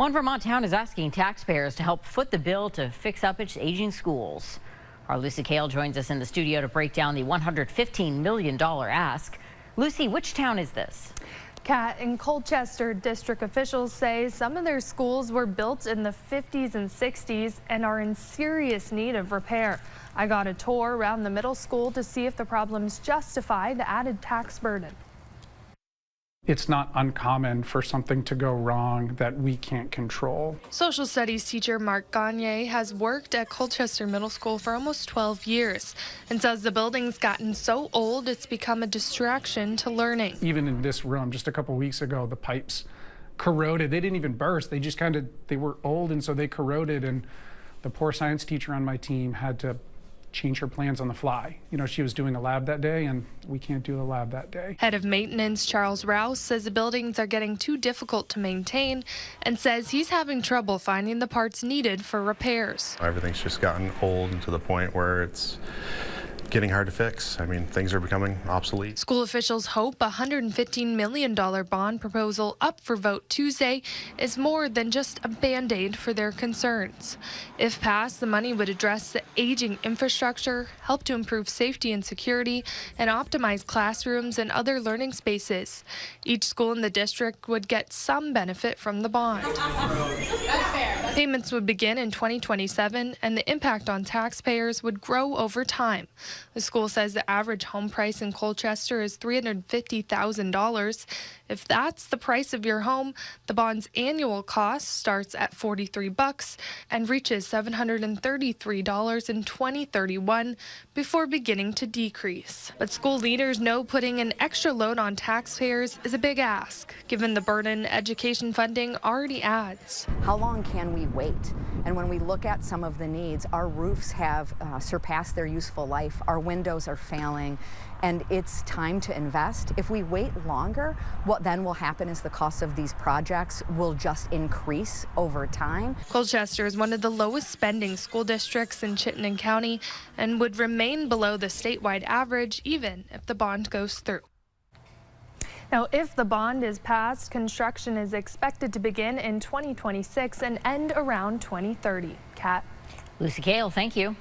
One Vermont town is asking taxpayers to help foot the bill to fix up its aging schools. Our Lucy Kale joins us in the studio to break down the $115 million ask. Lucy, which town is this? Kat, in Colchester, district officials say some of their schools were built in the 50s and 60s and are in serious need of repair. I got a tour around the middle school to see if the problems justify the added tax burden. It's not uncommon for something to go wrong that we can't control. Social studies teacher Mark Gagne has worked at Colchester Middle School for almost 12 years and says the building's gotten so old it's become a distraction to learning. Even in this room, just a couple weeks ago, the pipes corroded. They didn't even burst. They just they were old, and so they corroded, and the poor science teacher on my team had to change her plans on the fly. You know, she was doing a lab that day, and we can't do a lab that day. Head of maintenance Charles Rouse says the buildings are getting too difficult to maintain and says he's having trouble finding the parts needed for repairs. Everything's just gotten old and to the point where it's getting hard to fix. I mean, things are becoming obsolete. School officials hope a $115 million bond proposal up for vote Tuesday is more than just a Band-Aid for their concerns. If passed, the money would address the aging infrastructure, help to improve safety and security, and optimize classrooms and other learning spaces. Each school in the district would get some benefit from the bond. Payments would begin in 2027, and the impact on taxpayers would grow over time. The school says the average home price in Colchester is $350,000. If that's the price of your home, the bond's annual cost starts at $43 and reaches $733 in 2031 before beginning to decrease. But school leaders know putting an extra load on taxpayers is a big ask, given the burden education funding already adds. How long can we wait? And when we look at some of the needs, our roofs have surpassed their useful life, our windows are failing, and it's time to invest. If we wait longer, what then will happen is the cost of these projects will just increase over time. Colchester is one of the lowest spending school districts in Chittenden County and would remain below the statewide average even if the bond goes through. Now, if the bond is passed, construction is expected to begin in 2026 and end around 2030. Kat. Lucy Kale, thank you.